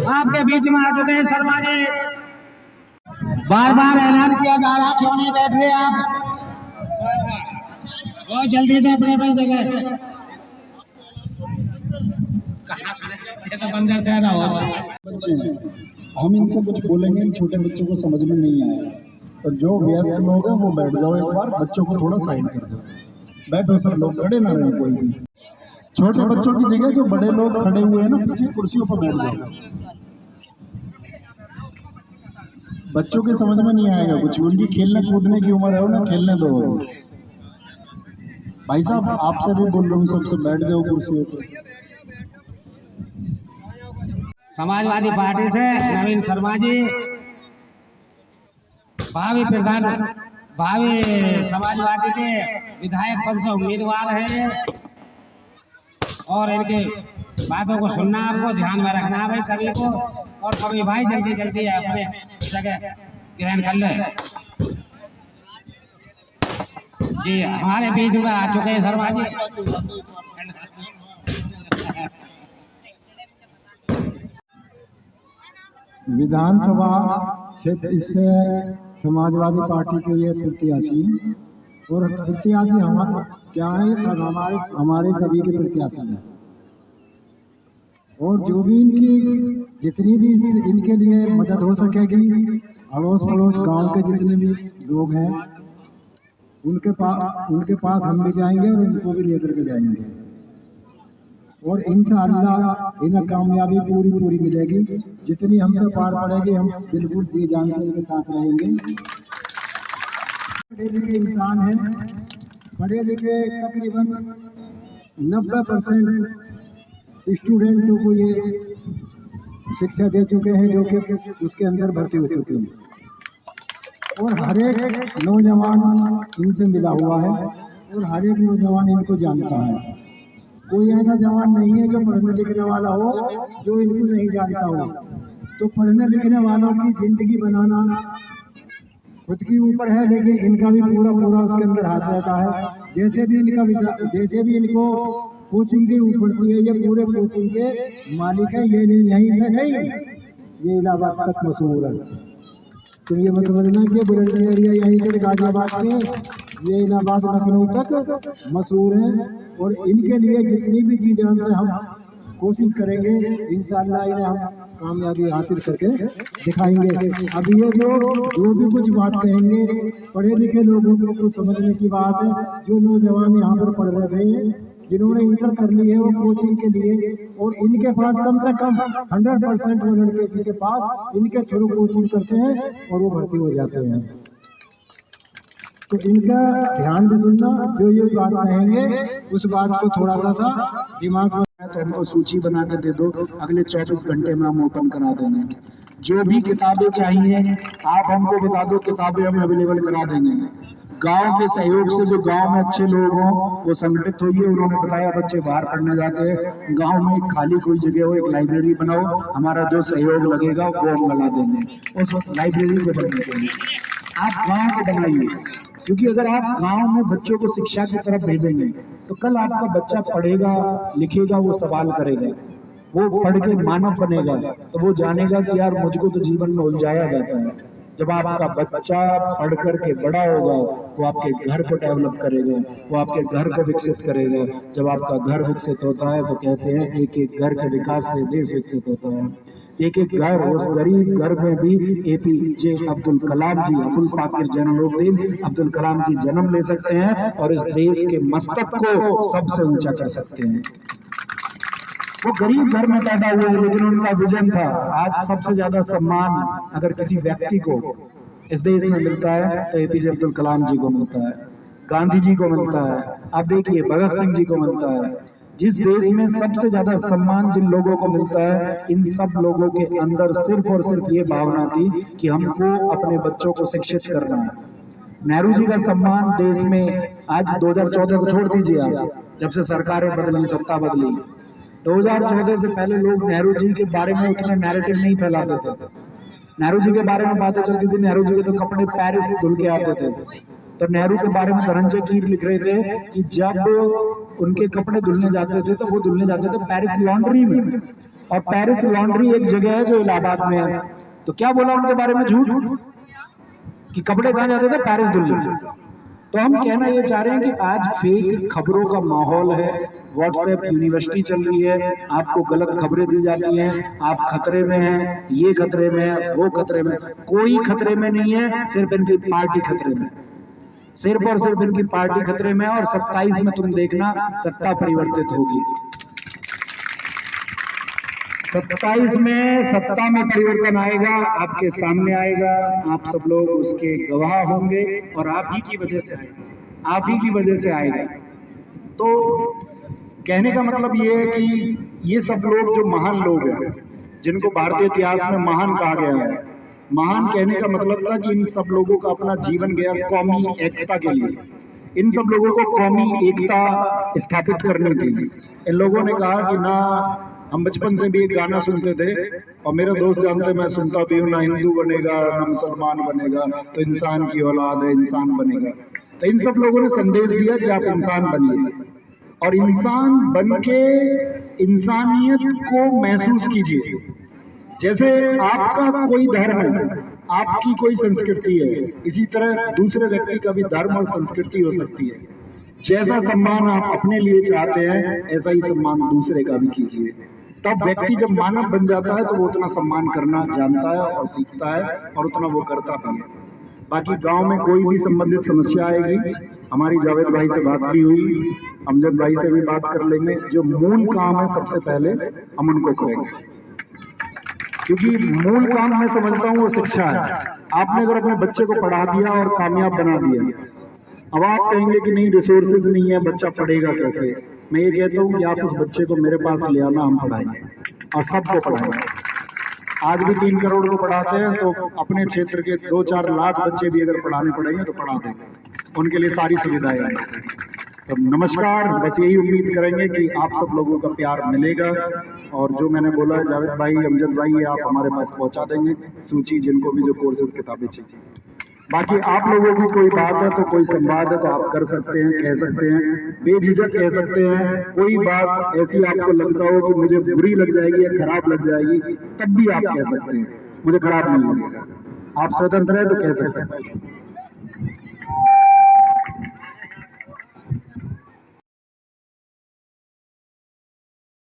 आपके बीच में आ चुके हैं शर्मा जी। बार बार ऐलान किया जा रहा, क्यों नहीं बैठ रहे आप? बहुत जल्दी से अपने अपनी जगह। बच्चे हैं, हम इनसे कुछ बोलेंगे, इन छोटे बच्चों को समझ में नहीं आएगा। तो जो वयस्क लोग हैं वो बैठ जाओ, एक बार बच्चों को थोड़ा साइड कर दो। बैठो सब लोग, खड़े ना रहे कोई भी। छोटे बच्चों की जगह जो बड़े लोग खड़े हुए हैं ना पीछे कुर्सियों पर बैठ जाओ। बच्चों के समझ में नहीं आएगा कुछ, उनकी खेलने कूदने की उम्र है, उन्हें खेलने दो। भाई साहब आपसे भी बोल रहा हूँ, सबसे बैठ जाओ कुर्सियों पर। समाजवादी पार्टी से नवीन शर्मा जी भावी प्रधान, भावी समाजवादी के विधायक पद से उम्मीदवार हैं और इनके बातों को सुनना, आपको ध्यान में रखना भाई सभी को। और सभी भाई जल्दी जल्दी अपने जगह ग्रहण कर ले। जी हमारे बीच में आ चुके हैं शर्मा जी। विधानसभा क्षेत्र इससे समाजवादी पार्टी के ये प्रत्याशी, और प्रत्याशी हमारे क्या है, हमारे सभी के प्रत्याशी हैं। और जो भी इनकी जितनी भी इनके लिए मदद हो सकेगी, अड़ोस पड़ोस गांव के जितने भी लोग हैं उनके पास हम भी जाएंगे और उनको भी लेकर के जाएंगे। और इंशाअल्लाह इन्हें कामयाबी पूरी मिलेगी। जितनी हमसे पार पड़ेगी हम बिल्कुल जी जान से इनके साथ रहेंगे। पढ़े लिखे इंसान हैं, पढ़े लिखे तकरीबन 90% स्टूडेंटों को ये शिक्षा दे चुके हैं जो कि उसके अंदर भर्ती हो चुके हैं। और हर एक नौजवान इनसे मिला हुआ है और हर एक नौजवान इनको जानता है। कोई ऐसा जवान नहीं है जो पढ़ने लिखने वाला हो जो इनको नहीं जानता हो। तो पढ़ने लिखने वालों की जिंदगी बनाना खुद के ऊपर है, लेकिन इनका भी पूरा उसके अंदर हाथ रहता है। जैसे भी इनको कोचिंग की पड़ती है, ये पूरे कोचिंग के मालिक है। ये नहीं यहीं से नहीं, ये इलाहाबाद तक मशहूर है। तो ये मत समझना कि बुलंदी एरिया यहीं से गाजियाबाद के, ये इलाहाबाद लखनऊ तक मशहूर है। और इनके लिए जितनी भी चीज़ें हमसे हम कोशिश करेंगे, इंशाअल्लाह इन्हें हम कामयाबी हासिल करके दिखाएंगे। अब ये जो भी कुछ बात कहेंगे, पढ़े लिखे लोगों को समझने की बात है। जो नौजवान यहाँ पर पढ़ रहे हैं, जिन्होंने इंटर कर ली है वो कोचिंग के लिए, और इनके पास कम से कम 100% वो लड़के इनके पास इनके थ्रू कोचिंग करते हैं और वो भर्ती हो जाते हैं। तो इनका ध्यान भी सुनना, जो ये बात कहेंगे उस बात को थोड़ा सा दिमाग में, तो हमको सूची बना के दे दो, अगले 24 घंटे में हम ओपन करा देंगे। जो भी किताबें चाहिए आप हमको बता दो, किताबें हम अवेलेबल करा देंगे। गांव के सहयोग से, जो गांव में अच्छे लोग हों वो संगठित होइए। उन्होंने बताया बच्चे बाहर पढ़ने जाते हैं, गांव में एक खाली कोई जगह हो, एक लाइब्रेरी बनाओ, हमारा जो सहयोग लगेगा वो हम लगा देंगे उस लाइब्रेरी को बनने के लिए। आप गाँव को बनाइए, क्योंकि अगर आप गांव में बच्चों को शिक्षा की तरफ भेजेंगे तो कल आपका बच्चा पढ़ेगा लिखेगा, वो सवाल करेगा, वो पढ़ के मानव बनेगा, तो वो जानेगा कि यार मुझको तो जीवन में उलझाया जाता है। जब आपका बच्चा पढ़ कर के बड़ा होगा वो आपके घर को डेवलप करेगा, वो आपके घर को विकसित करेगा। जब आपका घर विकसित होता है तो कहते हैं एक एक घर के विकास से देश विकसित होता है। एक एक घर, उस गरीब घर में भी APJ अब्दुल कलाम जी, अबुल पाकिर जैनुलब्दीन अब्दुल कलाम जी जन्म ले सकते हैं और इस देश के मस्तक को सबसे ऊंचा कर सकते हैं। वो गरीब घर में पैदा हुए, लेकिन उनका विजन था। आज सबसे ज्यादा सम्मान अगर किसी व्यक्ति को इस देश में मिलता है तो एपीजे अब्दुल कलाम जी को मिलता है, गांधी जी को मिलता है, आप देखिए भगत सिंह जी को मिलता है। जिस देश में सबसे ज्यादा सम्मान जिन लोगों को मिलता है, इन सब लोगों के अंदर सिर्फ और सिर्फ ये भावना थी कि हमको अपने बच्चों को शिक्षित करना है। नेहरू जी का सम्मान देश में आज 2014 को छोड़ दीजिए आप, जब से सरकारें बदली, सत्ता बदली, 2014 से पहले लोग नेहरू जी के बारे में उतना नैरेटिव नहीं फैलाते थे। नेहरू जी के बारे में बातें चलती थी, नेहरू जी के तो कपड़े पेरिस धुल के आते थे। तो नेहरू के बारे में धनंजय कीर लिख रहे थे कि जब उनके कपड़े धुलने जाते थे तो वो धुलने जाते थे पेरिस लॉन्ड्री में, और पेरिस लॉन्ड्री एक जगह है जो इलाहाबाद में है। तो क्या बोला उनके बारे में? झूठ कि कपड़े कहाँ जाते थे? पेरिस धुलने। तो हम कहना ये चाह रहे हैं कि आज फेक खबरों का माहौल है, व्हाट्सएप यूनिवर्सिटी चल रही है, आपको गलत खबरें दी जाती हैं, आप खतरे में हैं, ये खतरे में है, वो खतरे में। कोई खतरे में नहीं है, सिर्फ इनकी पार्टी खतरे में, सिर्फ और सिर्फ इनकी पार्टी खतरे में। और 27 में तुम देखना सत्ता परिवर्तित होगी, 27 में सत्ता में परिवर्तन आएगा, आपके सामने आएगा, आप सब लोग उसके गवाह होंगे, और आप ही की वजह से आएगा, आप ही की वजह से आएगा। तो कहने का मतलब ये है कि ये सब लोग जो महान लोग हैं, जिनको भारतीय इतिहास में महान कहा गया है, महान कहने का मतलब था कि इन सब लोगों का अपना जीवन गया कौमी एकता के लिए, इन सब लोगों को कौमी एकता स्थापित करनी थी। इन लोगों ने कहा कि ना, हम बचपन से भी एक गाना सुनते थे, और मेरे दोस्त जानते, मैं सुनता भी हूँ, ना हिंदू बनेगा ना मुसलमान बनेगा, तो इंसान की औलाद है, इंसान बनेगा। तो इन सब लोगों ने संदेश दिया कि आप इंसान बनिए, और इंसान बन के इंसानियत को महसूस कीजिए। जैसे आपका कोई धर्म है, आपकी कोई संस्कृति है, इसी तरह दूसरे व्यक्ति का भी धर्म और संस्कृति हो सकती है। जैसा सम्मान आप अपने लिए चाहते हैं, ऐसा ही सम्मान दूसरे का भी कीजिए। तब व्यक्ति जब मानव बन जाता है तो वो उतना सम्मान करना जानता है और सीखता है, और उतना वो करता भी है। बाकी गांव में कोई भी संबंधित समस्या आएगी, हमारी जावेद भाई से बात भी हुई, अमजद भाई से भी बात कर लेंगे। जो मूल काम है सबसे पहले हम उनको करेंगे, क्योंकि मूल काम मैं समझता हूँ वो शिक्षा है। आपने अगर अपने बच्चे को पढ़ा दिया और कामयाब बना दिया, अब आप कहेंगे कि नहीं रिसोर्सेज नहीं है, बच्चा पढ़ेगा कैसे? मैं ये कहता हूँ कि आप उस बच्चे को मेरे पास ले आना, हम पढ़ाएंगे और सबको पढ़ाएंगे। आज भी 3 करोड़ को पढ़ाते हैं, तो अपने क्षेत्र के 2-4 लाख बच्चे भी अगर पढ़ाने पड़ेंगे तो पढ़ा देंगे, उनके लिए सारी सुविधाएं हैं। तो नमस्कार, बस यही उम्मीद करेंगे कि आप सब लोगों का प्यार मिलेगा, और जो मैंने बोला है जावेद भाई, अमजद भाई, ये आप हमारे पास पहुंचा देंगे सूची, जिनको भी जो कोर्सेज किताबें चाहिए। बाकी आप लोगों की कोई बात है तो कोई संवाद है तो आप कर सकते हैं, कह सकते हैं, बेझिझक कह सकते हैं। कोई बात ऐसी आपको लगता हो कि मुझे बुरी लग जाएगी या खराब लग जाएगी, तब भी आप कह सकते हैं, मुझे खराब नहीं लगेगा। आप स्वतंत्र है तो कह सकते हैं।